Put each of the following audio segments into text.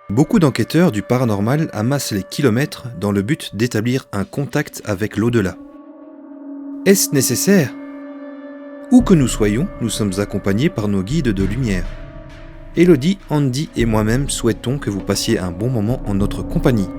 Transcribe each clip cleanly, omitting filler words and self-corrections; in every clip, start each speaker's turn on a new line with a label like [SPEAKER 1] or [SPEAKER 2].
[SPEAKER 1] Beaucoup d'enquêteurs du paranormal amassent les kilomètres dans le but d'établir un contact avec l'au-delà. Est-ce nécessaire ? Où que nous soyons, nous sommes accompagnés par nos guides de lumière. Elodie, Andy et moi-même souhaitons que vous passiez un bon moment en notre compagnie.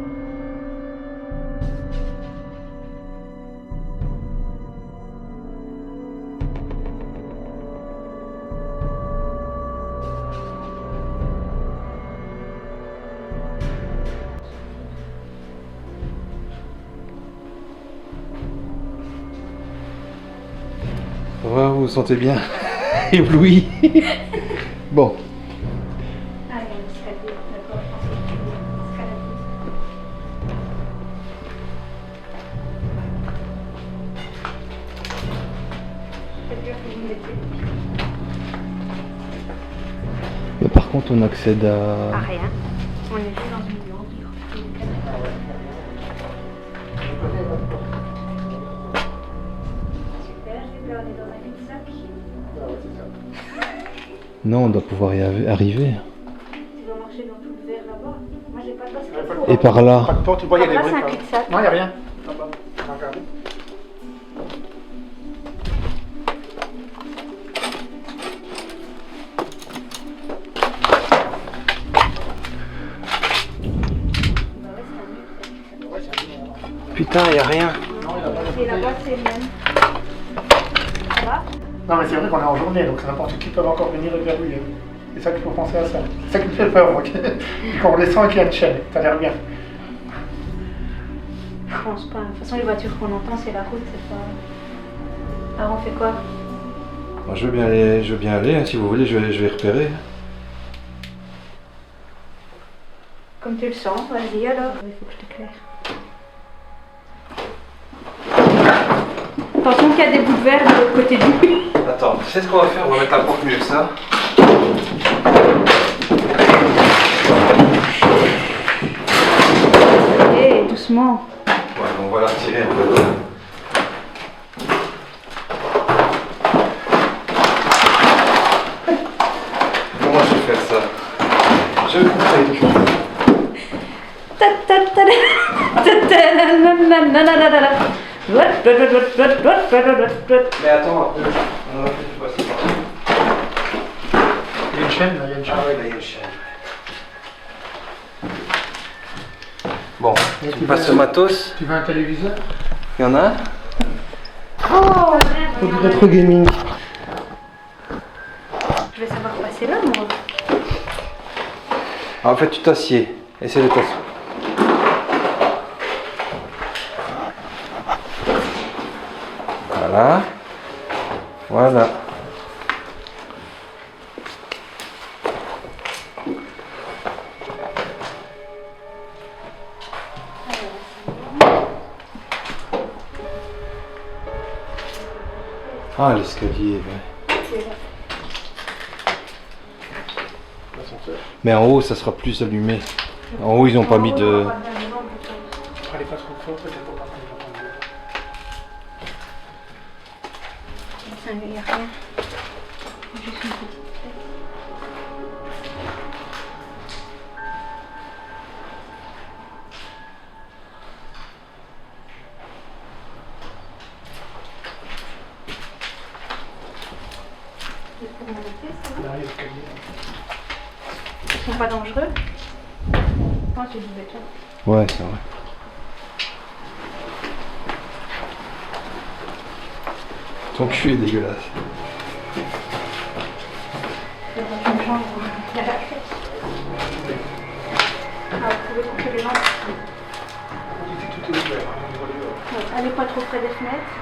[SPEAKER 1] Ça va, vous vous sentez bien ébloui? Bon.
[SPEAKER 2] Ah, il y a un escalier, d'accord, je pense que tu veux escalader. C'est dur que vous mettiez.
[SPEAKER 1] Mais par contre, on accède à...
[SPEAKER 2] Rien. On est juste dans une lampe. Super, je vais regarder dans un cul-de-sac.
[SPEAKER 1] Non, on doit pouvoir y arriver.
[SPEAKER 2] Tu dois marcher dans tout le verre là-bas. Moi, j'ai pas de basket.
[SPEAKER 1] Et par là.
[SPEAKER 3] Pas de porte, tu vois, il y a des
[SPEAKER 2] Là,
[SPEAKER 3] briques.
[SPEAKER 2] c'est un cul-de-sac.
[SPEAKER 3] Non, il n'y a rien. Là-bas, on va regarder.
[SPEAKER 1] Putain, y a rien.
[SPEAKER 2] Et la boîte, c'est le même. Ça va?
[SPEAKER 3] Non, mais c'est vrai qu'on est en journée, donc n'importe qui peut encore venir et verrouiller. C'est ça qu'il faut penser à ça. C'est ça qui me fait peur, moi. Quand on descend et qu'il y a une chaîne, ça a l'air bien.
[SPEAKER 2] Je pense pas. De toute façon, les voitures qu'on entend, c'est la route, c'est pas. Alors, on fait quoi?
[SPEAKER 1] Moi, je veux bien aller, hein, si vous voulez, je vais repérer.
[SPEAKER 2] Comme tu le sens, vas-y alors. Il faut que je t'éclaire. Attention qu'il y a des bouts de verre de l'autre côté du mur.
[SPEAKER 1] Attends, tu sais ce qu'on va faire? On va mettre la porte mieux que ça.
[SPEAKER 2] Hé, doucement.
[SPEAKER 1] Ouais, on va la retirer un peu. Comment je vais faire ça? Je vais couper.
[SPEAKER 2] Ta ta ta ta ta ta na na na na na na na.
[SPEAKER 1] Mais attends un peu. On aurait pu passer par là.
[SPEAKER 3] Il y a une chaîne, là, il y a une chaîne.
[SPEAKER 1] Ah ouais, là, il y a une chaîne. Bon, tu passes le matos.
[SPEAKER 3] Tu veux un téléviseur?
[SPEAKER 1] Il y en a un?
[SPEAKER 2] Oh,
[SPEAKER 1] Pour du rétro gaming.
[SPEAKER 2] je vais savoir passer là, moi.
[SPEAKER 1] Ah, en fait, tu t'assieds. Essaie de t'asseoir. Voilà. Voilà. Ah, l'escalier, ouais.
[SPEAKER 3] L'ascenseur.
[SPEAKER 1] Mais en haut, ça sera plus allumé. En haut, ils n'ont pas mis de...
[SPEAKER 3] Elle est pas trop forte, peut-être pour pas qu'on les entende.
[SPEAKER 2] Il n'y a rien. Juste une petite tête. C'est pour monter, ça va?
[SPEAKER 3] Là, il y a l'escalier.
[SPEAKER 2] Ils sont pas dangereux? Non, c'est du béton.
[SPEAKER 1] Ouais, c'est vrai. Ton cul est dégueulasse.
[SPEAKER 2] C'est dans une chambre où il y a la fête. Ah, vous pouvez couper les lampes.
[SPEAKER 3] On dit que tout est ouvert, hein, on voit les dehors.
[SPEAKER 2] Ouais, allez pas trop près des fenêtres.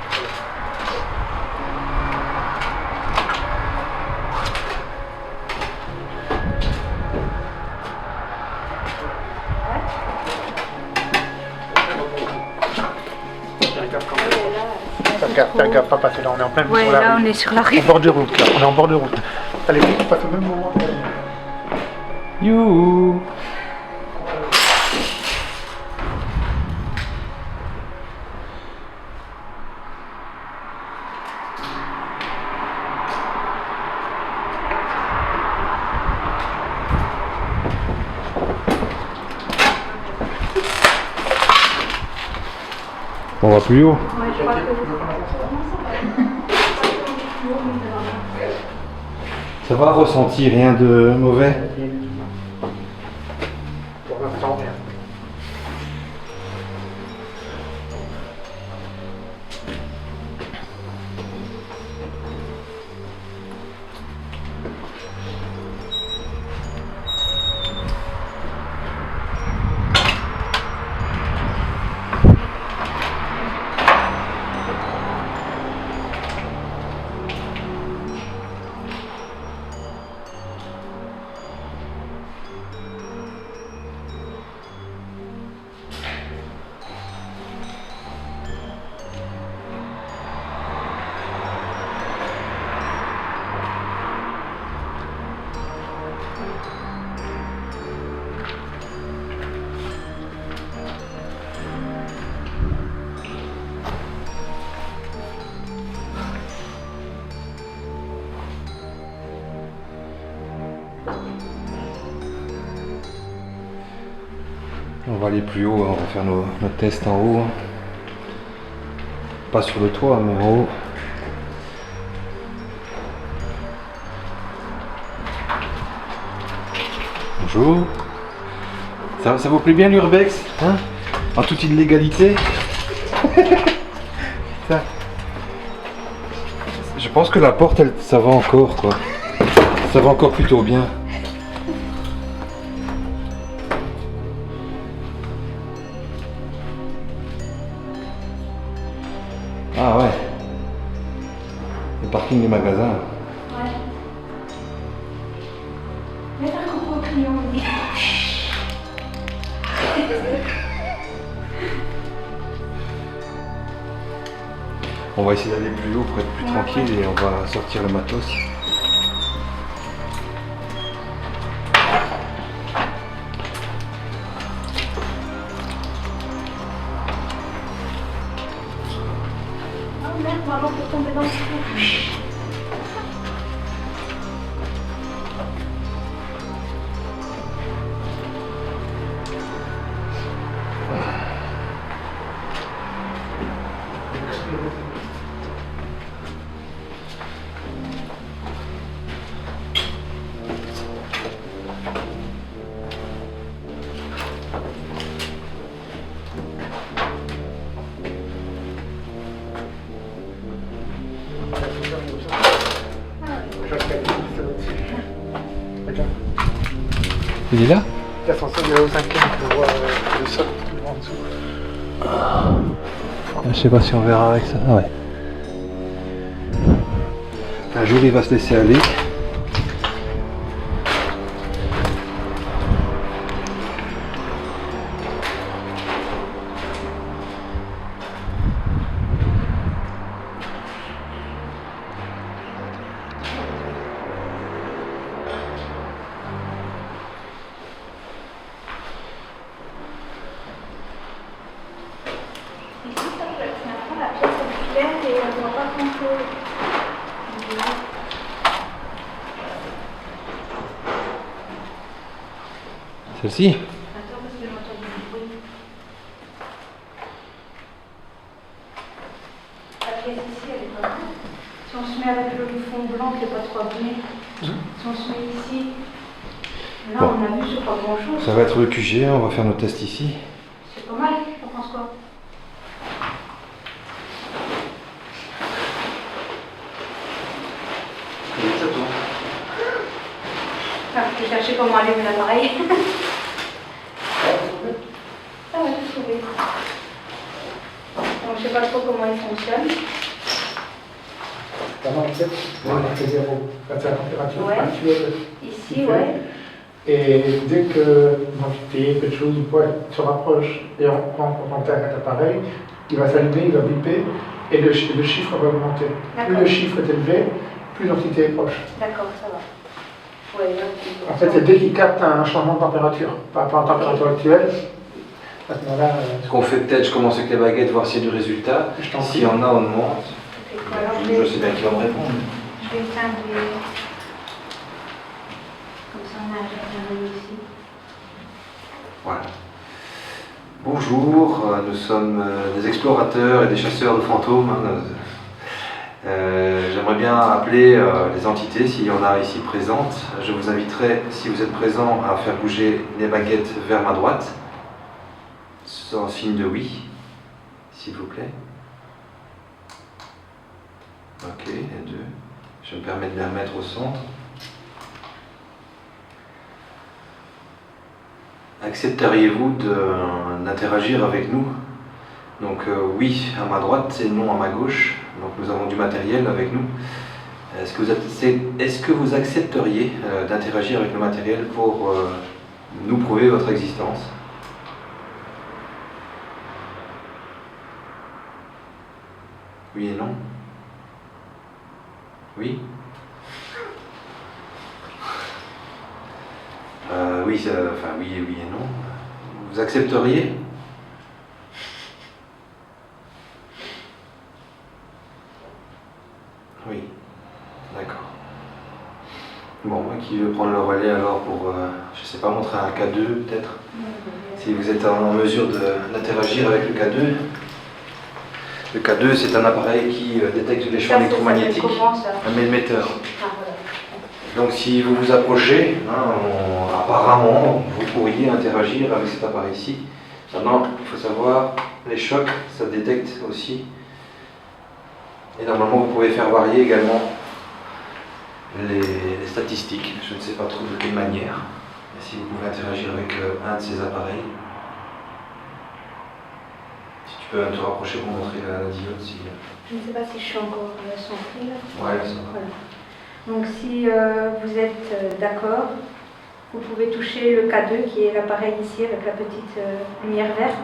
[SPEAKER 3] Fais gaffe, pas passer là, on est en plein milieu
[SPEAKER 2] Ouais,
[SPEAKER 3] sur la
[SPEAKER 2] là
[SPEAKER 3] rue.
[SPEAKER 2] on est sur la
[SPEAKER 3] En
[SPEAKER 2] rive.
[SPEAKER 3] bord de route, là, on est en bord de route. T'as les flics qui passent au même moment.
[SPEAKER 1] Youhou! On va plus haut.
[SPEAKER 2] Ouais, je crois que...
[SPEAKER 1] Ça va, ressenti, rien de mauvais.
[SPEAKER 3] Pour l'instant, rien.
[SPEAKER 1] On va aller plus haut, on va faire nos tests en haut. Pas sur le toit, mais en haut. Bonjour. Ça vous plaît bien l'urbex, hein? En toute illégalité. Ça. Je pense que la porte, ça va encore, quoi. Ça va encore plutôt bien. Ah ouais. Le parking des magasins.
[SPEAKER 2] Ouais. Mais t'as coucou au client, oui.
[SPEAKER 1] On va essayer d'aller plus haut pour être plus tranquille et on va sortir le matos.
[SPEAKER 2] Oh merde, maman peut tomber dans le trou.
[SPEAKER 1] Il est là?
[SPEAKER 3] L'ascenseur est au 5e, on voit le sol tout en dessous.
[SPEAKER 1] Je sais pas si on verra avec ça. Ah ouais. Un jour il va se laisser aller.
[SPEAKER 2] Ici, ça peut être maintenant la pièce est claire et on ne voit pas grand-chose.
[SPEAKER 1] Celle-ci?
[SPEAKER 2] Attends, parce que j'entends du bruit. La pièce ici, elle est pas mal. Si on se met avec le fond blanc qui n'est pas trop abîmé, si on se met ici, là
[SPEAKER 1] Bon.
[SPEAKER 2] on a vu sur pas grand-chose.
[SPEAKER 1] Ça va être le QG, on va faire nos tests ici.
[SPEAKER 2] C'est pas mal, t'en penses quoi? Ah, je vais chercher comment allumer l'appareil. Ah ouais, j'ai trouvé. Donc je sais pas trop comment il fonctionne.
[SPEAKER 3] Vraiment, en fait, c'est 0. Quand c'est la température
[SPEAKER 2] Ouais.
[SPEAKER 3] actuelle.
[SPEAKER 2] Ici, ouais.
[SPEAKER 3] Et dès que l'entité, quelque chose ou quoi, se rapproche et on prend contact avec l'appareil, il va s'allumer, il va biper et le chiffre va augmenter. Plus le chiffre est élevé, plus l'entité est proche.
[SPEAKER 2] D'accord, ça va. Ouais, là,
[SPEAKER 3] En fait, c'est dès qu'il capte un changement de température par rapport à la température actuelle, à ce moment-là,
[SPEAKER 1] Ce qu'on fait peut-être, je commence avec les baguettes, voir s'il y a du résultat.
[SPEAKER 3] je t'en
[SPEAKER 1] S'il
[SPEAKER 3] prie.
[SPEAKER 1] y en a, on demande.
[SPEAKER 2] alors,
[SPEAKER 1] Je sais bien qu'il va me répondre.
[SPEAKER 2] Je vais éteindre les... Comme ça, on a rien ici.
[SPEAKER 1] Voilà. Bonjour, nous sommes des explorateurs et des chasseurs de fantômes. J'aimerais bien appeler les entités s'il y en a ici présentes. Je vous inviterai, si vous êtes présents, à faire bouger les baguettes vers ma droite, en signe de oui, s'il vous plaît. Ok, les deux. Je me permets de les remettre au centre. Accepteriez-vous d'interagir avec nous? Donc oui à ma droite et non à ma gauche. Donc nous avons du matériel avec nous. Est-ce que vous accepteriez d'interagir avec le matériel pour nous prouver votre existence? Oui et non? Oui? Oui, enfin oui et non. Vous accepteriez? Oui, d'accord. Bon, qui veut prendre le relais alors pour, je sais pas, montrer un K2 peut-être? Si vous êtes en mesure d'interagir avec le K2. Le K2, c'est un appareil qui détecte les champs électromagnétiques, un milliméteur.
[SPEAKER 2] Ah, voilà.
[SPEAKER 1] Donc si vous vous approchez, apparemment, vous pourriez interagir avec cet appareil-ci. Maintenant, il faut savoir, les chocs, ça détecte aussi. Et normalement, vous pouvez faire varier également les statistiques. Je ne sais pas trop de quelle manière. Et si vous pouvez interagir avec un de ces appareils. Si tu peux te rapprocher pour montrer la diode. Si...
[SPEAKER 2] Je ne sais pas si je suis encore centrée là.
[SPEAKER 1] Ouais, ça va.
[SPEAKER 2] Voilà. Donc si vous êtes d'accord, vous pouvez toucher le K2 qui est l'appareil ici avec la petite lumière verte.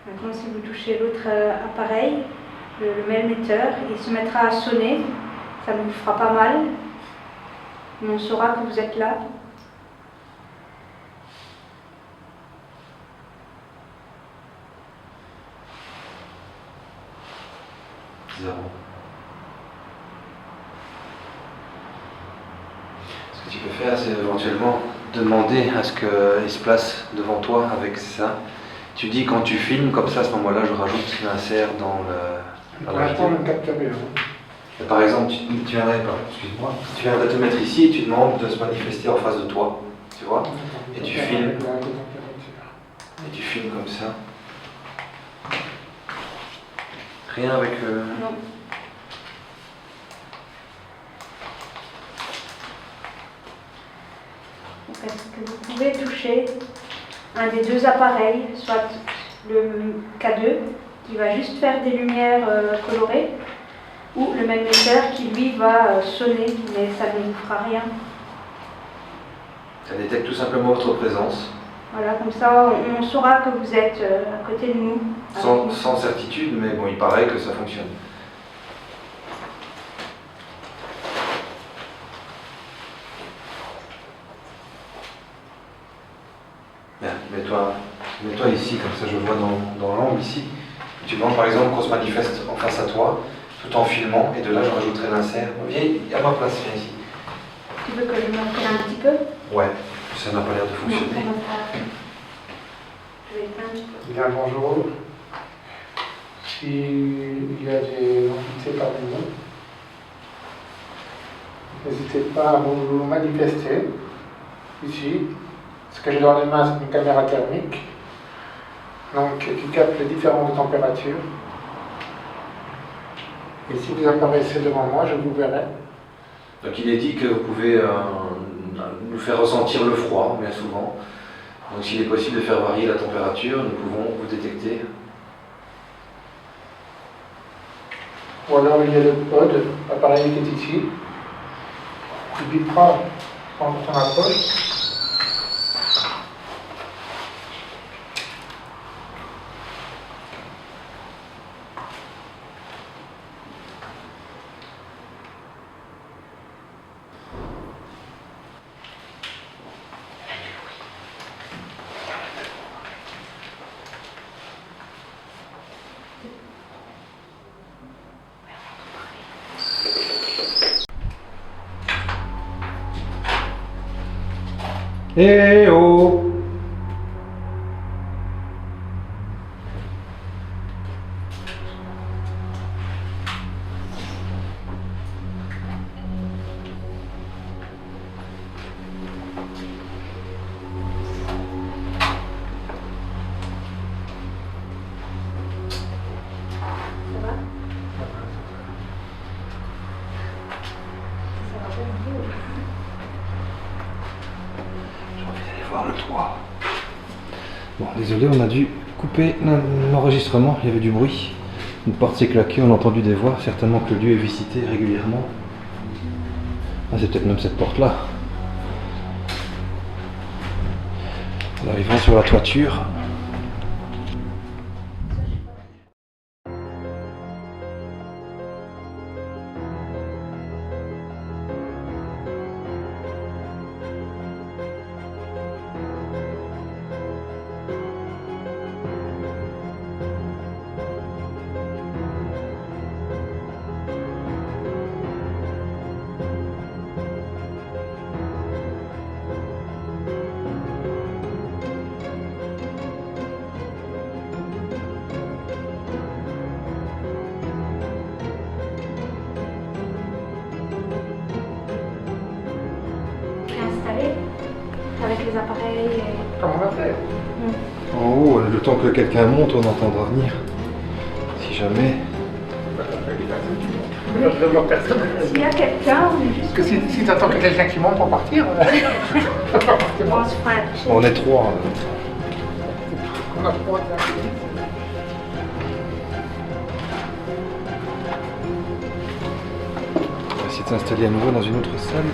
[SPEAKER 2] Maintenant si vous touchez l'autre appareil, le milliméteur, il se mettra à sonner, ça ne vous fera pas mal, mais on saura que vous êtes là.
[SPEAKER 1] Zéro. Ce que tu peux faire, c'est éventuellement demander à ce qu'il se place devant toi avec ça. Tu dis quand tu filmes, comme ça à ce moment-là, je rajoute l'insert dans la
[SPEAKER 3] Pour l'instant,
[SPEAKER 1] vidéo.
[SPEAKER 3] je ne capte rien.
[SPEAKER 1] Et par exemple, tu viendrais te mettre ici et tu demandes de se manifester en face de toi, tu vois, et tu filmes. Et tu filmes comme ça. Rien avec...
[SPEAKER 2] Non. Donc, est-ce que vous pouvez toucher un des deux appareils, soit le K2 qui va juste faire des lumières colorées, ou le milliméteur qui lui va sonner, mais ça ne vous fera rien.
[SPEAKER 1] Ça détecte tout simplement votre présence.
[SPEAKER 2] Voilà, comme ça on saura que vous êtes à côté de nous.
[SPEAKER 1] Sans certitude, mais bon, il paraît que ça fonctionne. Bien, mets-toi ici, comme ça je vois dans l'angle ici. Tu demandes par exemple qu'on se manifeste en face à toi, tout en filmant, et de là je rajouterai l'insert. Viens à ma place, viens ici.
[SPEAKER 2] Tu veux que je me recule un petit peu?
[SPEAKER 1] Ouais, ça n'a pas l'air de fonctionner.
[SPEAKER 2] Non, je vais éteindre.
[SPEAKER 3] Bien, bonjour. S'il y a des entités parmi nous, n'hésitez pas à vous manifester ici. Ce que j'ai dans les mains, c'est une caméra thermique, donc qui capte les différentes températures. Et si vous apparaissez devant moi, je vous verrai.
[SPEAKER 1] Donc il est dit que vous pouvez nous faire ressentir le froid, bien souvent. Donc s'il est possible de faire varier la température, nous pouvons vous détecter.
[SPEAKER 3] Ou alors il y a le pod, l'appareil qui est ici, qui bipera quand on approche.
[SPEAKER 1] Eh oh!
[SPEAKER 2] Ça va? Ça va pas du tout.
[SPEAKER 1] J'ai envie d'aller voir le toit. Bon, désolé, on a dû couper l'enregistrement, il y avait du bruit. Une porte s'est claquée, on a entendu des voix, certainement que le lieu est visité régulièrement. Ah, c'est peut-être même cette porte-là. En arrivant sur la toiture.
[SPEAKER 2] Installé avec les appareils. Et...
[SPEAKER 3] Comment on va faire?
[SPEAKER 1] En haut, le temps que quelqu'un monte, on entendra venir. Si jamais.
[SPEAKER 3] Personne.
[SPEAKER 2] S'il y a quelqu'un, on est juste.
[SPEAKER 3] Parce que si tu attends que quelqu'un qui monte pour partir, ça va pas partir.
[SPEAKER 2] On se fera un toucher.
[SPEAKER 1] On est trois.
[SPEAKER 3] On a trop de
[SPEAKER 1] On va essayer de s'installer à nouveau dans une autre salle.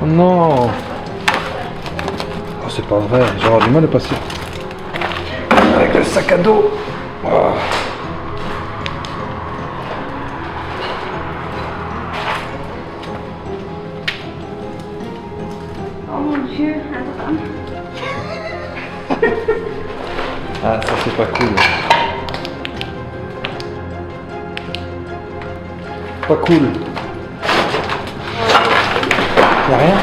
[SPEAKER 1] Oh non! Oh, c'est pas vrai, j'aurai du mal à passer. Avec le sac à dos. Oh.
[SPEAKER 2] Oh mon Dieu, un drame.
[SPEAKER 1] Ah, ça c'est pas cool. Pas cool. Y'a rien?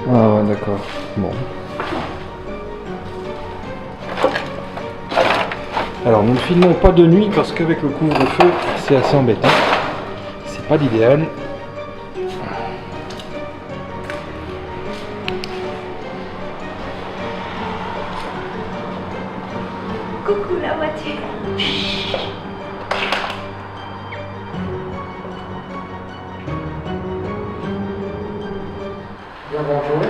[SPEAKER 1] Ah ouais, d'accord. Bon. Alors, nous ne filmons pas de nuit parce qu'avec le couvre-feu, c'est assez embêtant. C'est pas l'idéal.
[SPEAKER 2] Coucou la voiture.
[SPEAKER 3] Bien, bonjour.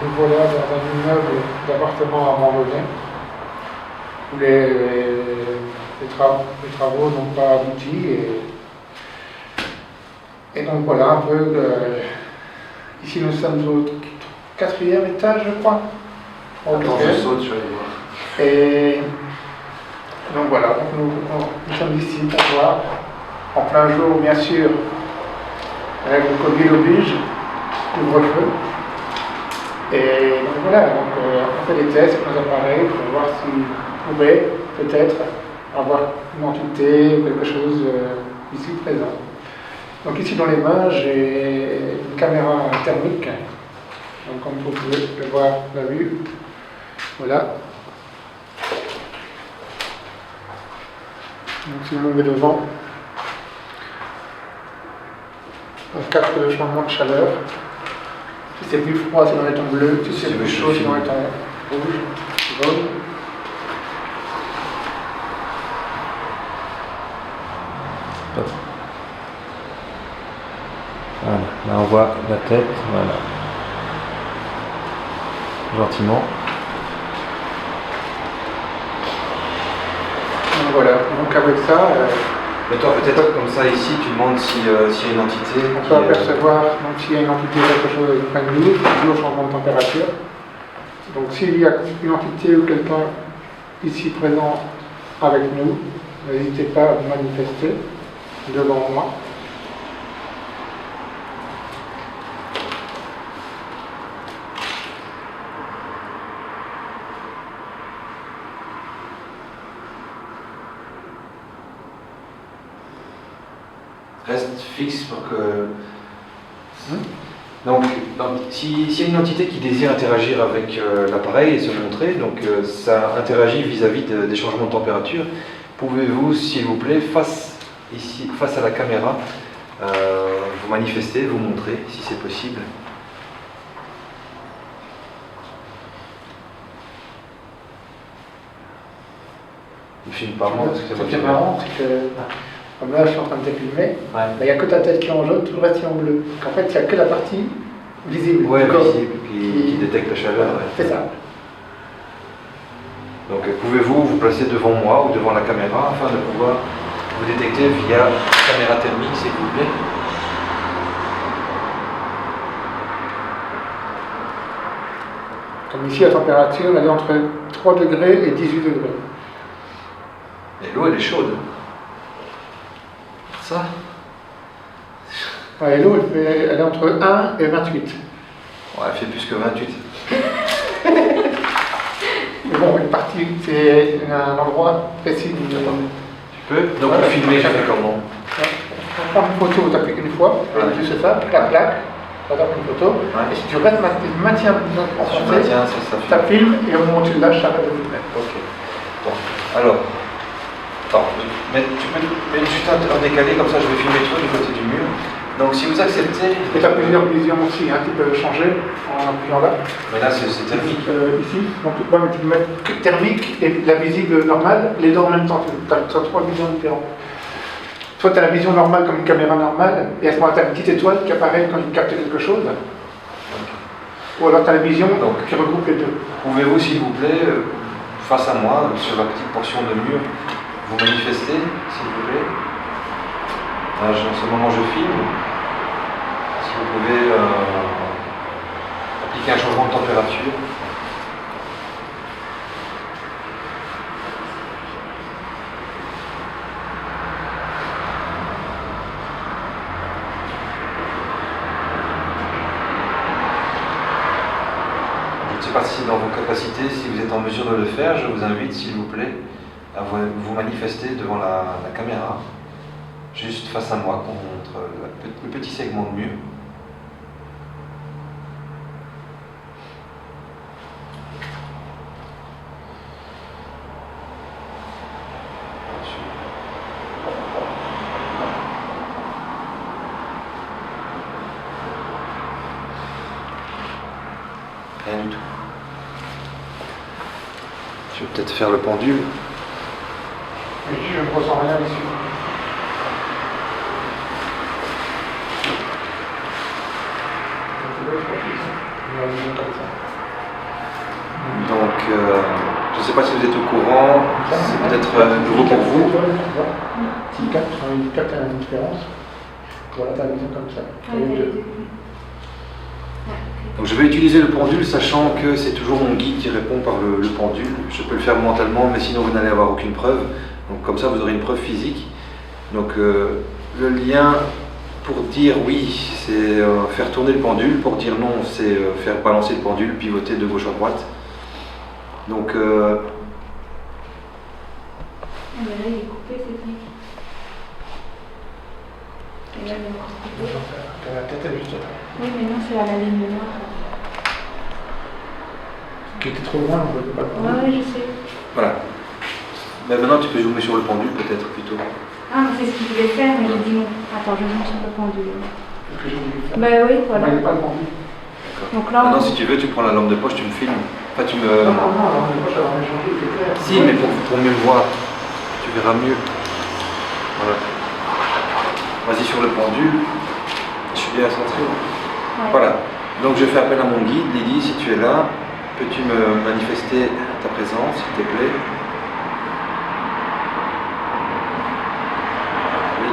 [SPEAKER 3] Nous voilà dans un immeuble d'appartements abandonné où les travaux n'ont pas abouti et donc voilà un peu. Ici nous sommes au 4e étage, je crois.
[SPEAKER 1] Attends, je saute, je vais aller voir.
[SPEAKER 3] Et donc voilà, donc nous sommes ici pour voir, en plein jour bien sûr, avec le Covid oblige, couvre-feu. Et donc voilà, donc, on fait des tests avec nos appareils pour voir si on pouvait peut-être avoir une entité ou quelque chose ici présent. Donc ici dans les mains, j'ai une caméra thermique, donc comme vous pouvez le voir, la vue. Voilà. Donc si je me mets devant, on capte le changement de chaleur. Si c'est plus froid, c'est dans les tons bleus. Si c'est plus chaud, c'est dans les tons rouge, jaune.
[SPEAKER 1] Voilà, là on voit la tête, voilà. Gentiment.
[SPEAKER 3] Donc voilà, donc avec ça,
[SPEAKER 1] Et toi peut-être comme ça ici tu demandes s'il y a une entité.
[SPEAKER 3] on peut apercevoir donc, s'il y a une entité quelque chose près de nous, dû au changement de température. Donc s'il y a une entité ou quelqu'un ici présent avec nous, n'hésitez pas à vous manifester devant moi.
[SPEAKER 1] reste fixe pour que... Donc, s'il y a une entité qui désire interagir avec l'appareil et se montrer, donc ça interagit vis-à-vis des changements de température, pouvez-vous, s'il vous plaît, face à la caméra, vous manifester, vous montrer, si c'est possible. Il filme par moi parce que
[SPEAKER 3] Ce qui est marrant, c'est que, comme là je suis en train de te filmer, il n'y a que ta tête qui est en jaune, tout le reste est en bleu. En fait, il n'y a que la partie visible.
[SPEAKER 1] Ouais,
[SPEAKER 3] du corps
[SPEAKER 1] visible, qui détecte la chaleur. Ouais.
[SPEAKER 3] C'est ça.
[SPEAKER 1] Donc pouvez-vous vous placer devant moi ou devant la caméra afin de pouvoir vous détecter via caméra thermique, s'il vous plaît.
[SPEAKER 3] Comme ici, la température, elle est entre 3 degrés et 18 degrés.
[SPEAKER 1] Et l'eau, elle est chaude. Ça?
[SPEAKER 3] Ouais, l'eau, elle est entre 1 et 28.
[SPEAKER 1] Ouais, elle fait plus que 28.
[SPEAKER 3] Mais bon, une partie, c'est un endroit précis.
[SPEAKER 1] Tu peux? Donc pour filmer, je fais comment?
[SPEAKER 3] On prend une photo, tu appuies une fois, et juste ça, clac, clac, tu tapes une photo, et si tu restes, maintiens en français, ça filme, et au moment où tu le lâches, ça arrête de filmer.
[SPEAKER 1] Ok. Bon, alors, attends, tu peux mettre juste un décalé, comme ça je vais filmer toi du côté du mur. Donc si vous acceptez...
[SPEAKER 3] Et tu as plusieurs visions aussi, hein, tu peux changer en appuyant là.
[SPEAKER 1] Mais là c'est thermique.
[SPEAKER 3] Ici, donc tu peux mettre que thermique et la visible normale, les deux en même temps, tu as 3 visions différentes. Soit tu as la vision normale comme une caméra normale, et à ce moment-là tu as une petite étoile qui apparaît quand il capte quelque chose. Ou alors tu as la vision qui regroupe les deux.
[SPEAKER 1] Pouvez-vous s'il vous plaît, face à moi, sur la petite portion de mur, vous manifester, s'il vous plaît? En ce moment je filme. Si vous pouvez appliquer un changement de température. Je ne sais pas si c'est dans vos capacités, si vous êtes en mesure de le faire, je vous invite s'il vous plaît à vous manifester devant la caméra, juste face à moi, contre le petit segment de mur. Rien du tout. Je vais peut-être faire le pendule.
[SPEAKER 3] Mais je ne ressens rien ici.
[SPEAKER 1] Donc, je ne sais pas si vous êtes au courant, c'est peut-être nouveau pour vous.
[SPEAKER 3] S'il capte une différence, voilà, tu as la vision comme ça.
[SPEAKER 1] Donc je vais utiliser le pendule, sachant que c'est toujours mon guide qui répond par le pendule. Je peux le faire mentalement, mais sinon vous n'allez avoir aucune preuve. Donc comme ça, vous aurez une preuve physique. Donc le lien pour dire oui, c'est faire tourner le pendule. Pour dire non, c'est faire balancer le pendule, pivoter de gauche à droite. Donc...
[SPEAKER 2] Mais là, il est coupé, c'est fini. Et là, il est encore coupé.
[SPEAKER 3] La tête est juste là.
[SPEAKER 2] Oui, mais non, c'est à la ligne noire.
[SPEAKER 3] Qui était trop loin, on ne peut pas le prendre.
[SPEAKER 2] Oui, je sais.
[SPEAKER 1] Voilà. Mais maintenant, tu peux zoomer sur le pendule, peut-être, plutôt.
[SPEAKER 2] Ah, c'est ce qu'il voulait faire, mais j'ai dit non. Attends, je monte sur le pendule.
[SPEAKER 3] C'est ce que j'ai voulu faire.
[SPEAKER 2] Ben oui, voilà.
[SPEAKER 3] Mais il n'est pas le pendule.
[SPEAKER 2] Donc là,
[SPEAKER 1] Maintenant, si tu veux, tu prends la lampe de poche, tu me filmes. Enfin, tu me...
[SPEAKER 3] Non, alors moi, ça va changer, c'est clair.
[SPEAKER 1] Si, mais pour mieux me voir, tu verras mieux. Voilà. Vas-y sur le pendule. Je suis bien centré.
[SPEAKER 2] ouais.
[SPEAKER 1] Voilà. Donc je fais appel à mon guide. Lydie, si tu es là, peux-tu me manifester ta présence, s'il te plaît? Oui.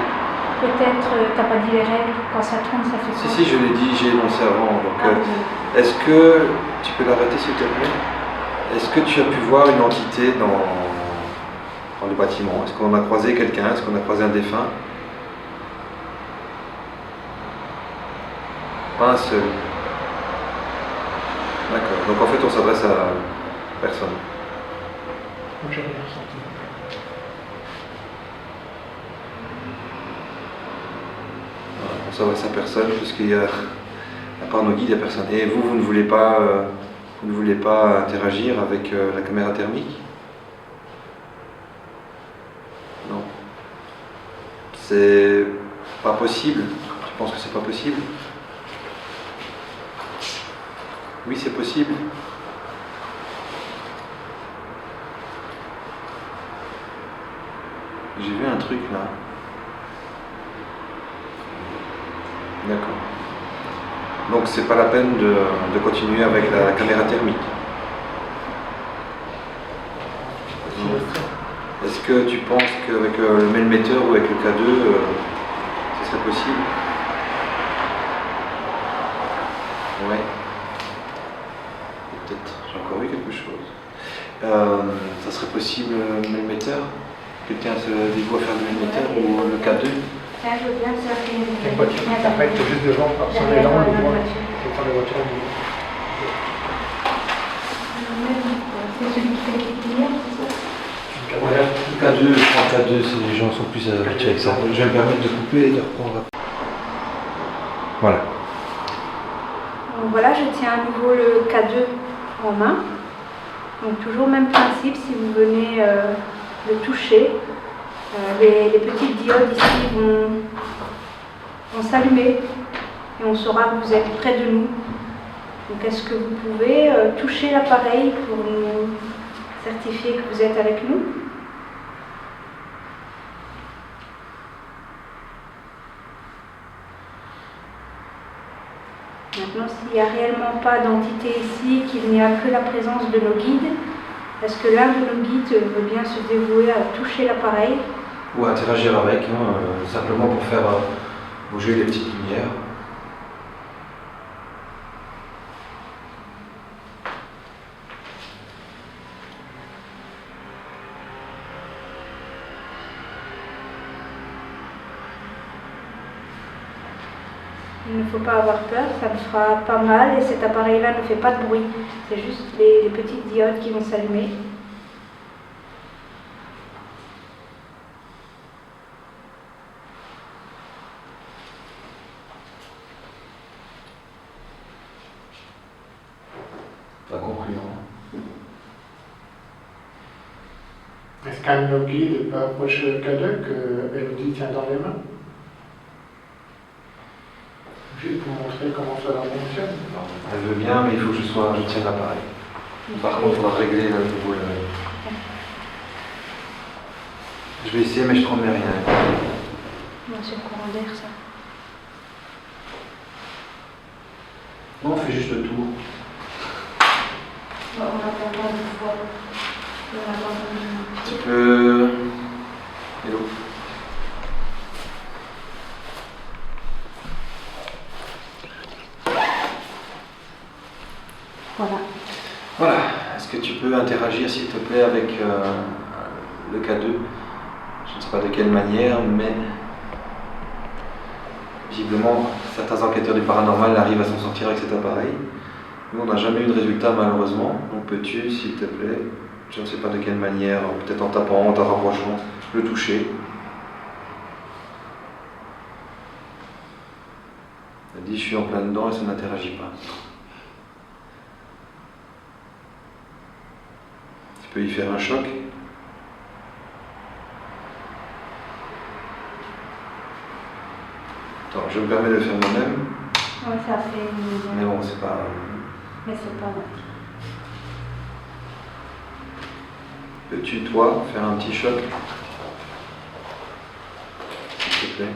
[SPEAKER 2] Peut-être, t'as pas dit les règles, quand ça tourne, ça fait quoi?
[SPEAKER 1] Si, je l'ai dit, j'ai énoncé avant. Donc,
[SPEAKER 2] Ah, oui.
[SPEAKER 1] est-ce que tu peux l'arrêter, s'il te plaît? Est-ce que tu as pu voir une entité dans le bâtiment? Est-ce qu'on a croisé quelqu'un? Est-ce qu'on a croisé un défunt? Pas un seul. D'accord. Donc en fait, on s'adresse à personne.
[SPEAKER 3] Moi, j'ai rien ressenti. 。 . 。 . 。 . 。 . 。 . 。 . 。 . 。 . 。 . 。 . 。 . 。 . 。 . 。 . 。 . 。 . 。 . 。 . 。 。 . 。 . 。 . 。 . 。 . 。 . 。 . 。 . 。 . Donc, j'ai rien ressenti.
[SPEAKER 1] s'adresse à personne, parce qu'il y a, à part nos guides, il n'y a personne. Et vous, vous ne voulez pas interagir avec la caméra thermique? Non. C'est pas possible? Tu penses que c'est pas possible? Oui, c'est possible. J'ai vu un truc là. D'accord. Donc c'est pas la peine de continuer avec la caméra thermique. Est-ce que tu penses qu'avec le Melmeter ou avec le K2, ce serait possible? Ouais. Peut-être, j'ai encore vu quelque chose. Ça serait possible le Melmeter? Quelqu'un se dit quoi faire le Melmeter ou le K2?
[SPEAKER 2] Je veux bien que ça
[SPEAKER 3] Il y a une voiture qui s'arrête juste devant, sur les dents, on le voit. C'est quand la voiture
[SPEAKER 2] C'est celui qui fait les lumières, c'est ça?
[SPEAKER 1] Ouais, le K2, je prends le K2, les gens sont plus habitués avec ça. Je vais me permettre de couper et de reprendre. Voilà.
[SPEAKER 2] Donc voilà, je tiens à nouveau le K2 en main. Donc toujours même principe, si vous venez le toucher, les petites diodes ici vont s'allumer et on saura que vous êtes près de nous. Donc est-ce que vous pouvez toucher l'appareil pour nous certifier que vous êtes avec nous? Maintenant, s'il n'y a réellement pas d'entité ici, qu'il n'y a que la présence de nos guides, est-ce que l'un de nos guides veut bien se dévouer à toucher l'appareil?
[SPEAKER 1] Ou interagir avec, simplement pour faire bouger les petites lumières.
[SPEAKER 2] Il ne faut pas avoir peur, ça ne fera pas mal et cet appareil-là ne fait pas de bruit. C'est juste les petites diodes qui vont s'allumer.
[SPEAKER 1] Pas concluant.
[SPEAKER 3] Est-ce qu'un de nos guides peut approcher le K2 que Elodie tient dans les mains? Juste pour montrer comment ça fonctionne.
[SPEAKER 1] Elle veut bien, mais il faut que je tienne l'appareil. Par contre, on va régler là, nouveau le... Je vais essayer, mais je ne promets rien.
[SPEAKER 2] C'est le courant d'air, ça.
[SPEAKER 1] Non, on fait juste le tour.
[SPEAKER 2] On attend pas de voir. On attend un
[SPEAKER 1] Tu peux... Hello.
[SPEAKER 2] Voilà.
[SPEAKER 1] Voilà. Est-ce que tu peux interagir, s'il te plaît, avec le K2? Je ne sais pas de quelle manière, mais visiblement, certains enquêteurs du paranormal arrivent à s'en sortir avec cet appareil. Nous, on n'a jamais eu de résultat, malheureusement. Donc, peux-tu, s'il te plaît, je ne sais pas de quelle manière, peut-être en tapant, en t'en rapprochant, le toucher? Elle dit, je suis en plein dedans et ça n'interagit pas. Tu peux y faire un choc? Attends, je me permets de le faire moi-même.
[SPEAKER 2] Oui, ça fait une...
[SPEAKER 1] Mais bon, c'est pas...
[SPEAKER 2] Mais c'est pas vrai.
[SPEAKER 1] Peux-tu, toi, faire un petit choc? S'il te plaît.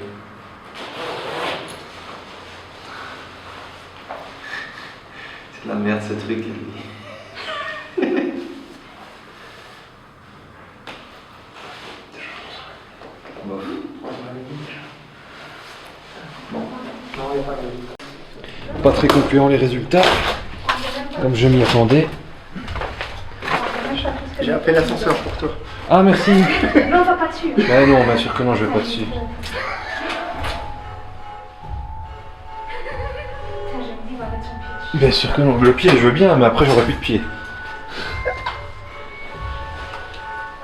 [SPEAKER 1] C'est de la merde ce truc, elle dit. Bof. Bon. Pas très concluant les résultats, comme je m'y attendais.
[SPEAKER 3] J'ai appelé l'ascenseur pour toi.
[SPEAKER 1] Ah merci.
[SPEAKER 2] Non, on va pas dessus.
[SPEAKER 1] Ah non, bien sûr que non, je vais pas dessus.
[SPEAKER 2] Tiens, je me dis, il va mettre son pied dessus.
[SPEAKER 1] Bien sûr que non, le pied je veux bien, mais après j'aurai plus de pied.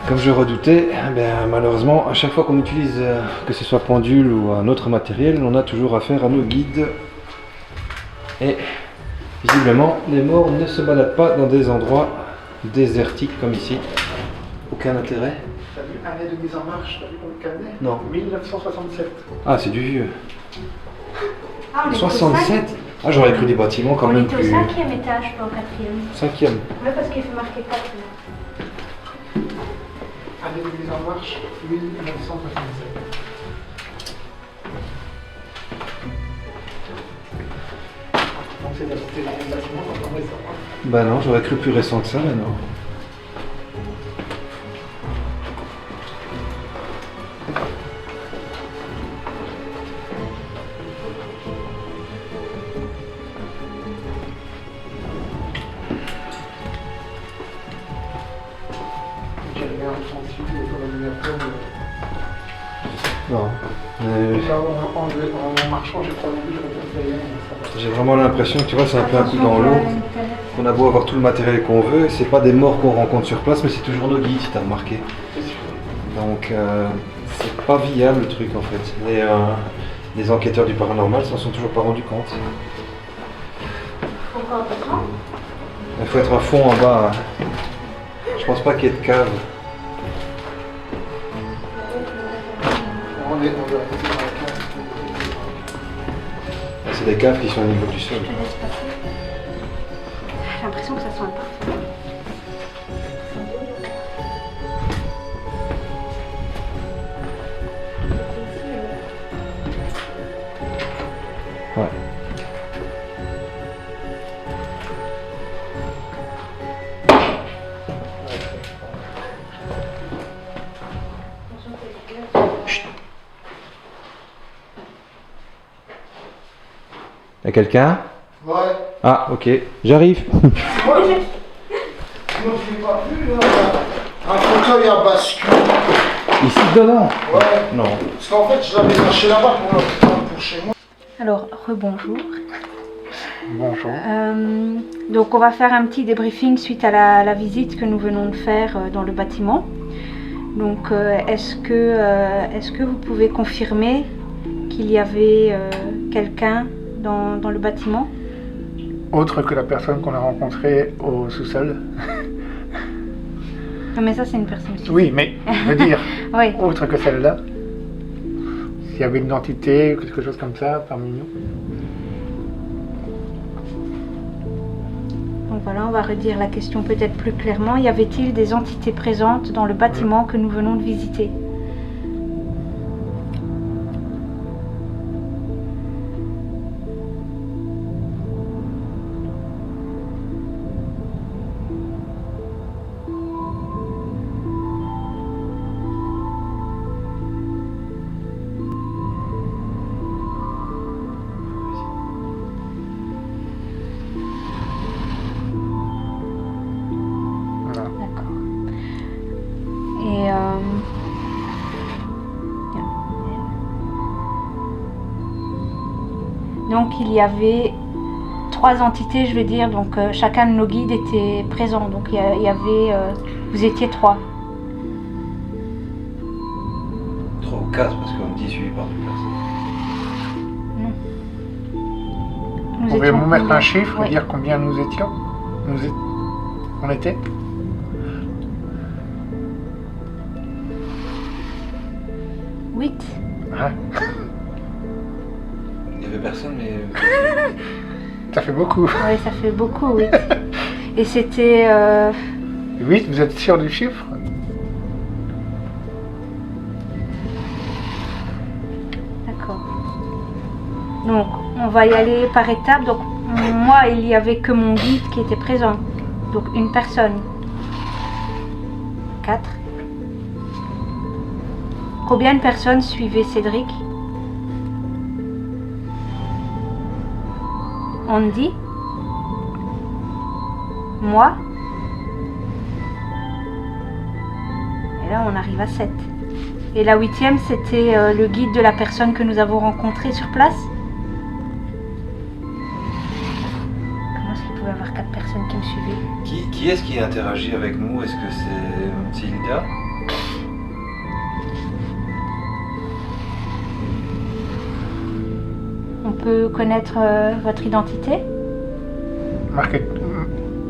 [SPEAKER 1] Comme je redoutais, malheureusement, à chaque fois qu'on utilise, que ce soit pendule ou un autre matériel, on a toujours affaire à nos guides. Et visiblement, les morts ne se baladent pas dans des endroits désertiques comme ici. Aucun intérêt.
[SPEAKER 3] T'as vu année de mise en marche, t'as vu quelle année?
[SPEAKER 1] Non.
[SPEAKER 3] 1967.
[SPEAKER 1] Ah, c'est du vieux.
[SPEAKER 2] Ah, on était au
[SPEAKER 1] 67. Ah, j'aurais cru des bâtiments quand
[SPEAKER 2] On
[SPEAKER 1] même
[SPEAKER 2] était au
[SPEAKER 1] plus...
[SPEAKER 2] 5e étage, pas au 4e.
[SPEAKER 1] 5e.
[SPEAKER 2] Oui, parce qu'il faut marquer 4.
[SPEAKER 3] Année de mise en marche, 1967. Donc c'est le même bâtiment quand on récent.
[SPEAKER 1] Bah non, j'aurais cru plus récent que ça maintenant.
[SPEAKER 3] J'ai regardé son site, le colonisateur.
[SPEAKER 1] Non.
[SPEAKER 3] En marchant, j'ai pas vu, je regarde ça.
[SPEAKER 1] J'ai vraiment l'impression que tu vois, c'est un peu un coup dans l'eau. On a beau avoir tout le matériel qu'on veut, c'est pas des morts qu'on rencontre sur place, mais c'est toujours nos guides, si t'as remarqué.
[SPEAKER 3] C'est sûr.
[SPEAKER 1] Donc c'est pas viable le truc en fait. Et les enquêteurs du paranormal s'en sont toujours pas rendus compte. Il faut être à fond en bas. Je pense pas qu'il y ait de cave.
[SPEAKER 3] On est dans la cave.
[SPEAKER 1] C'est des caves qui sont au niveau du sol.
[SPEAKER 2] Je te laisse passer. J'ai l'impression que ça sent le parfum.
[SPEAKER 1] Ouais. Y'a quelqu'un?
[SPEAKER 3] Ouais.
[SPEAKER 1] Ah, ok, j'arrive.
[SPEAKER 3] Moi, je l'ai pas vu là. Un fauteuil à bascule.
[SPEAKER 1] Ici dedans?
[SPEAKER 3] Ouais.
[SPEAKER 1] Non.
[SPEAKER 3] Parce qu'en fait, je l'avais lâché là-bas pour chez moi.
[SPEAKER 2] Alors, rebonjour.
[SPEAKER 3] Bonjour.
[SPEAKER 2] Donc on va faire un petit débriefing suite à la visite que nous venons de faire dans le bâtiment. Donc est-ce que vous pouvez confirmer qu'il y avait quelqu'un dans le bâtiment?
[SPEAKER 3] Autre que la personne qu'on a rencontrée au sous-sol.
[SPEAKER 2] Non mais ça c'est une personne physique.
[SPEAKER 3] Oui, mais je veux dire,
[SPEAKER 2] Oui.
[SPEAKER 3] autre que celle-là. S'il y avait une entité ou quelque chose comme ça parmi nous.
[SPEAKER 2] Donc voilà, on va redire la question peut-être plus clairement. Y avait-il des entités présentes dans le bâtiment que nous venons de visiter?
[SPEAKER 3] Voilà.
[SPEAKER 2] D'accord. Et donc il y avait 3 entités, je vais dire, donc chacun de nos guides était présent, donc il y avait, vous étiez 3.
[SPEAKER 1] 3 ou 4 parce qu'on me dit suivi par 2 personnes.
[SPEAKER 2] Nous
[SPEAKER 3] Pouvez-vous
[SPEAKER 2] étions
[SPEAKER 3] mettre
[SPEAKER 2] combien?
[SPEAKER 3] un chiffre
[SPEAKER 2] Oui.
[SPEAKER 3] et dire combien nous étions? On était?
[SPEAKER 2] 8.
[SPEAKER 3] Hein?
[SPEAKER 1] Il y avait personne, mais.
[SPEAKER 3] Ça fait beaucoup.
[SPEAKER 2] Oui, ça fait beaucoup, 8. Et c'était
[SPEAKER 3] 8, vous êtes sûr du chiffre?
[SPEAKER 2] d'accord. Donc, on va y aller par étapes. Donc, moi, il y avait que mon guide qui était présent. Donc, une personne. 4. Combien de personnes suivaient Cédric? Andy? Moi? Et là, on arrive à 7. Et la 8e, c'était le guide de la personne que nous avons rencontrée sur place. Comment est-ce qu'il pouvait y avoir 4 personnes qui me suivaient?
[SPEAKER 1] Qui est-ce qui interagit avec nous? Est-ce que c'est Hilda?
[SPEAKER 2] peut connaître votre identité?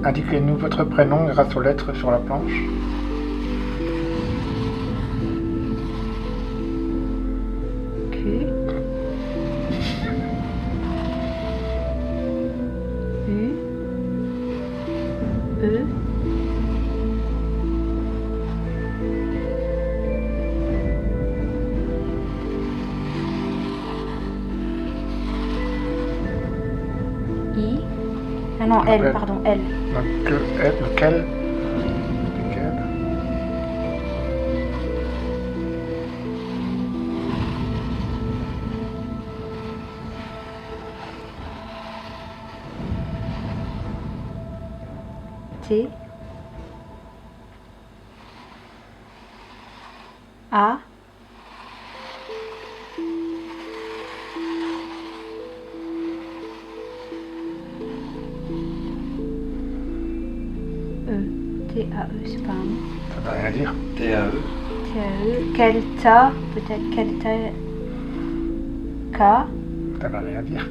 [SPEAKER 3] Indiquez-nous votre prénom grâce aux lettres sur la planche.
[SPEAKER 2] Q. U. E. I. Ah non, L, pardon, L.
[SPEAKER 3] Donc, lequel?
[SPEAKER 2] T. A. T-A-E, c'est pas un mot.
[SPEAKER 3] Ça veut rien dire.
[SPEAKER 1] TAE.
[SPEAKER 2] T-A-E. Kelta, peut-être Kelta. K.
[SPEAKER 3] Ça veut rien dire.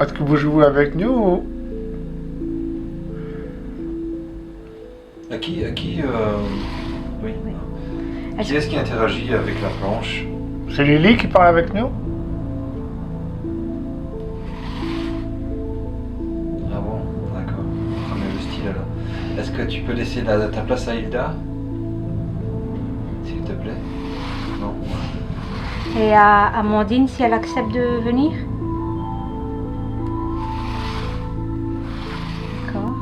[SPEAKER 3] Est-ce que vous jouez avec nous ou...
[SPEAKER 1] À qui oui.
[SPEAKER 2] Oui.
[SPEAKER 1] Qui est-ce qui interagit avec la planche?
[SPEAKER 3] C'est Lily qui parle avec nous?
[SPEAKER 1] Ah bon, d'accord. On met le style alors. Est-ce que tu peux laisser ta place à Hilda? S'il te plaît? Non.
[SPEAKER 2] Et à Amandine, si elle accepte de venir? D'accord.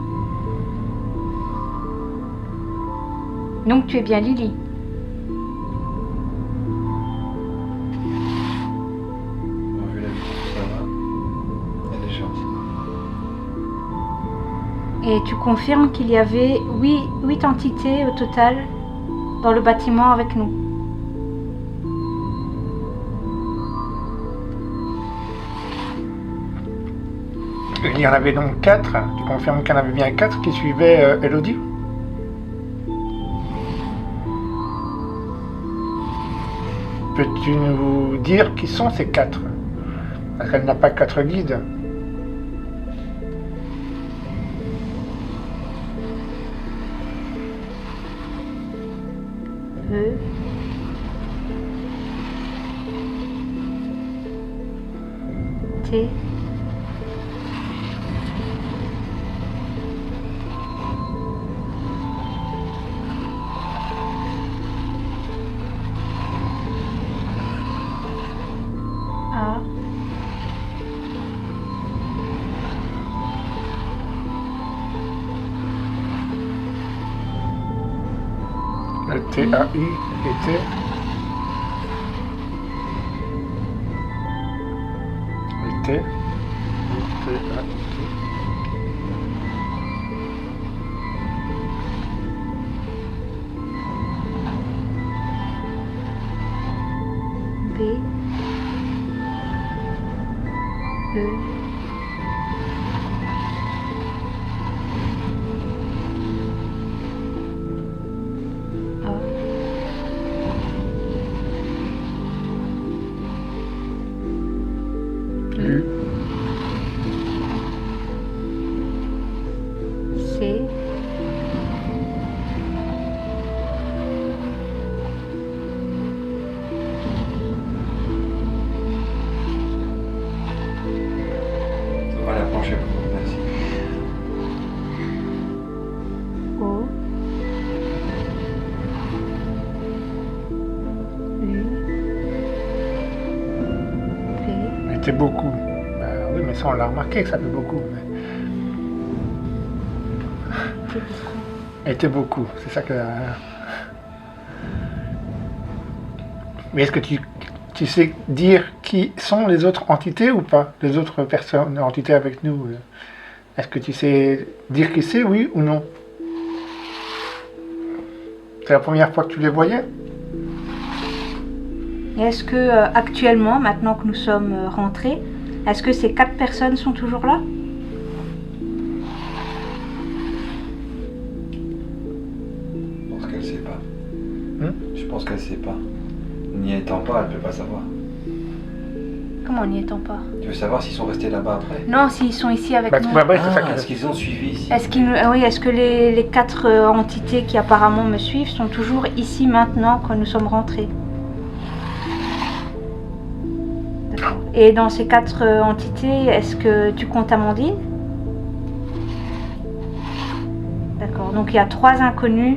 [SPEAKER 2] Donc tu es bien Lily.
[SPEAKER 1] Vu la vue, ça va. Elle est gentille.
[SPEAKER 2] Et tu confirmes qu'il y avait 8 entités au total dans le bâtiment avec nous.
[SPEAKER 3] Il y en avait donc 4. Tu confirmes qu'il y en avait bien 4 qui suivaient Elodie? Peux-tu nous dire qui sont ces 4? Parce qu'elle n'a pas 4 guides.
[SPEAKER 2] E. T. A.
[SPEAKER 3] Le T-A-I était... Le T. T-A-I.
[SPEAKER 2] B. E. A.
[SPEAKER 3] U.
[SPEAKER 2] C.
[SPEAKER 1] Ça va, la planche est bonne, merci.
[SPEAKER 2] O. U. P.
[SPEAKER 3] Était beaucoup. Oui, mais ça on l'a remarqué que ça fait beaucoup.
[SPEAKER 2] T.
[SPEAKER 3] Était beaucoup, c'est ça que... Mais est-ce que tu sais dire qui sont les autres entités ou pas? Les autres personnes, entités avec nous? Est-ce que tu sais dire qui c'est, oui ou non? C'est la première fois que tu les voyais?
[SPEAKER 2] Et est-ce que actuellement, maintenant que nous sommes rentrés, est-ce que ces 4 personnes sont toujours là?
[SPEAKER 1] Je pense qu'elle sait pas.
[SPEAKER 3] Hein?
[SPEAKER 1] Je pense qu'elle sait pas. N'y étant pas, elle peut pas savoir.
[SPEAKER 2] Comment n'y étant pas?
[SPEAKER 1] Tu veux savoir s'ils sont restés là-bas après?
[SPEAKER 2] Non, s'ils sont ici avec nous.
[SPEAKER 1] Est-ce qu'ils ont suivi ici?
[SPEAKER 2] Est-ce que les 4 entités qui apparemment me suivent sont toujours ici maintenant quand nous sommes rentrés? D'accord. Et dans ces 4 entités, est-ce que tu comptes Amandine? D'accord, donc il y a 3 inconnus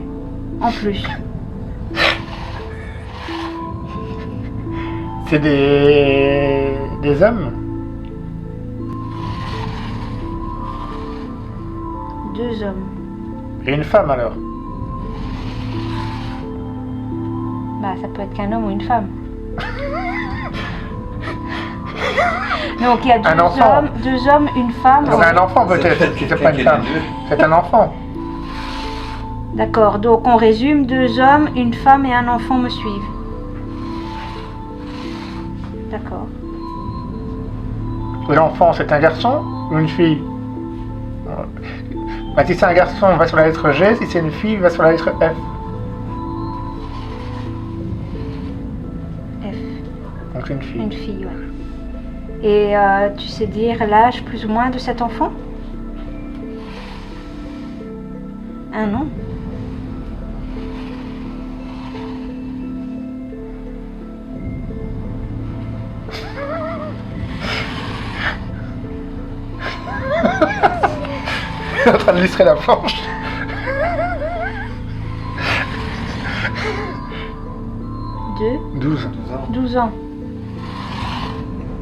[SPEAKER 2] en plus.
[SPEAKER 3] C'est des hommes?
[SPEAKER 2] 2 hommes.
[SPEAKER 3] Et une femme alors?
[SPEAKER 2] Bah, ça peut être qu'un homme ou une femme. Donc il y a
[SPEAKER 3] Un enfant.
[SPEAKER 2] 2 hommes, une femme.
[SPEAKER 3] C'est un enfant peut-être, c'est pas une femme. C'est un enfant.
[SPEAKER 2] D'accord, donc on résume, 2 hommes, une femme et un enfant me suivent. D'accord.
[SPEAKER 3] L'enfant, c'est un garçon ou une fille? Bah, si c'est un garçon, on va sur la lettre G. Si c'est une fille, on va sur la lettre F.
[SPEAKER 2] F.
[SPEAKER 3] Donc c'est une fille.
[SPEAKER 2] Une fille, ouais. Et tu sais dire l'âge plus ou moins de cet enfant? 1 an.
[SPEAKER 3] Il est en train de illustrer la planche. 12.
[SPEAKER 2] 12 ans.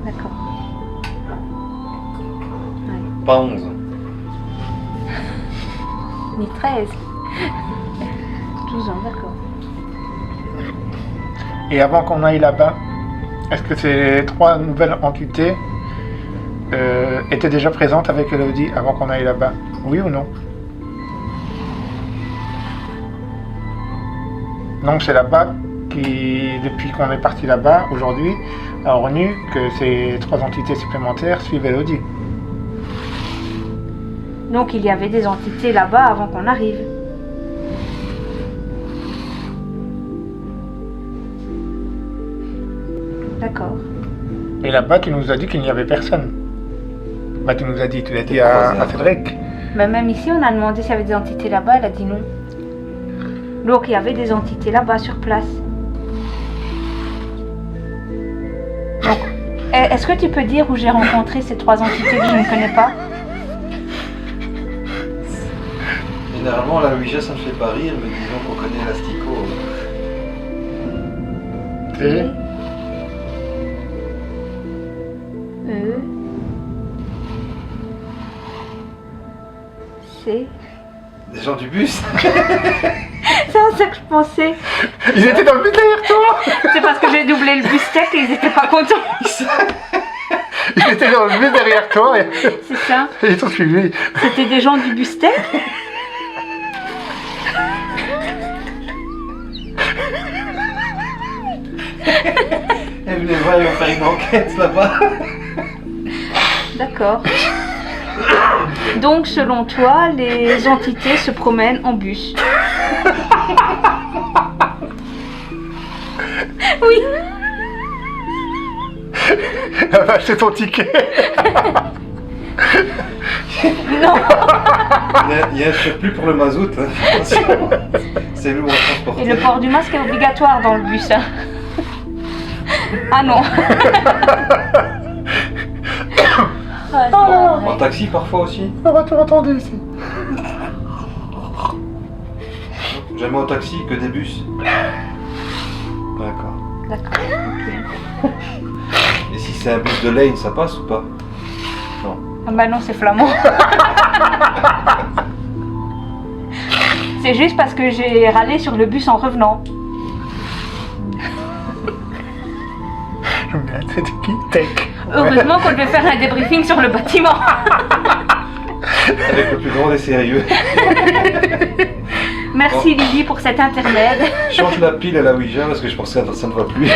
[SPEAKER 2] D'accord. Ouais.
[SPEAKER 1] Pas 11.
[SPEAKER 2] Ni 13. 12 ans, d'accord.
[SPEAKER 3] Et avant qu'on aille là-bas, est-ce que ces 3 nouvelles entités étaient déjà présentes avec Elodie avant qu'on aille là-bas? Oui ou non? Donc c'est là-bas qui, depuis qu'on est parti là-bas, aujourd'hui, a revenu que ces 3 entités supplémentaires suivent Elodie.
[SPEAKER 2] Donc il y avait des entités là-bas avant qu'on arrive. D'accord.
[SPEAKER 3] Et là-bas, tu nous as dit qu'il n'y avait personne. Bah, tu nous as dit, tu l'as dit à Cédric.
[SPEAKER 2] Mais même ici, on a demandé s'il y avait des entités là-bas, elle a dit non. Donc il y avait des entités là-bas sur place. Donc, est-ce que tu peux dire où j'ai rencontré ces 3 entités que je ne connais pas?
[SPEAKER 1] Généralement, la Ouija, ça ne fait pas rire, mais disons qu'on connaît l'asticot.
[SPEAKER 3] Et
[SPEAKER 2] C.
[SPEAKER 1] Des gens du bus.
[SPEAKER 2] C'est à ça que je pensais.
[SPEAKER 3] ils étaient dans le bus derrière toi.
[SPEAKER 2] C'est parce que j'ai doublé le bus-tech et ils étaient pas contents.
[SPEAKER 3] Ils étaient dans le bus derrière toi et
[SPEAKER 2] C'est ça.
[SPEAKER 3] ils t'ont suivi.
[SPEAKER 2] C'était des gens du bus-tech.
[SPEAKER 1] Et venez voir, ils vont faire une enquête là-bas.
[SPEAKER 2] D'accord. Donc, selon toi, les entités se promènent en bus. Oui.
[SPEAKER 3] Elle va acheter ton ticket.
[SPEAKER 2] Non.
[SPEAKER 1] Il y a un surplus pour le mazout. Hein. Attention. C'est lourd à transporter.
[SPEAKER 2] Et le port du masque est obligatoire dans le bus. Hein. Ah non. Ah, c'est
[SPEAKER 3] Oh.
[SPEAKER 2] vrai.
[SPEAKER 1] En taxi parfois aussi.
[SPEAKER 3] On va tout entendre ici.
[SPEAKER 1] Jamais au taxi que des bus. D'accord.
[SPEAKER 2] D'accord. Ok.
[SPEAKER 1] Et si c'est un bus de lane, ça passe ou pas? Non.
[SPEAKER 2] Ah bah non, c'est flamand. C'est juste parce que j'ai râlé sur le bus en revenant.
[SPEAKER 3] C'est qui? Tech.
[SPEAKER 2] Heureusement qu'on devait faire un débriefing sur le bâtiment.
[SPEAKER 1] Avec le plus grand des sérieux.
[SPEAKER 2] Merci Lily pour cet intermède.
[SPEAKER 1] Change la pile à la Ouija parce que je pense que ça ne va plus.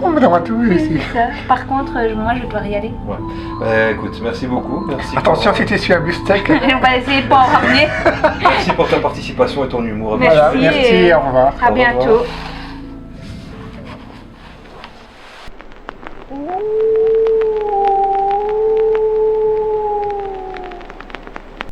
[SPEAKER 3] On me donne tout ici.
[SPEAKER 2] C'est ça. Par contre, moi, je dois y aller.
[SPEAKER 1] Ouais. Écoute, merci beaucoup. Merci
[SPEAKER 3] Attention
[SPEAKER 1] pour,
[SPEAKER 3] si tu suis un bustec.
[SPEAKER 2] On va essayer de pas en ramener.
[SPEAKER 1] merci pour ta participation et ton humour.
[SPEAKER 2] Merci.
[SPEAKER 3] Voilà, merci,
[SPEAKER 2] et
[SPEAKER 3] au revoir.
[SPEAKER 2] À
[SPEAKER 1] Au
[SPEAKER 2] bientôt.
[SPEAKER 1] revoir.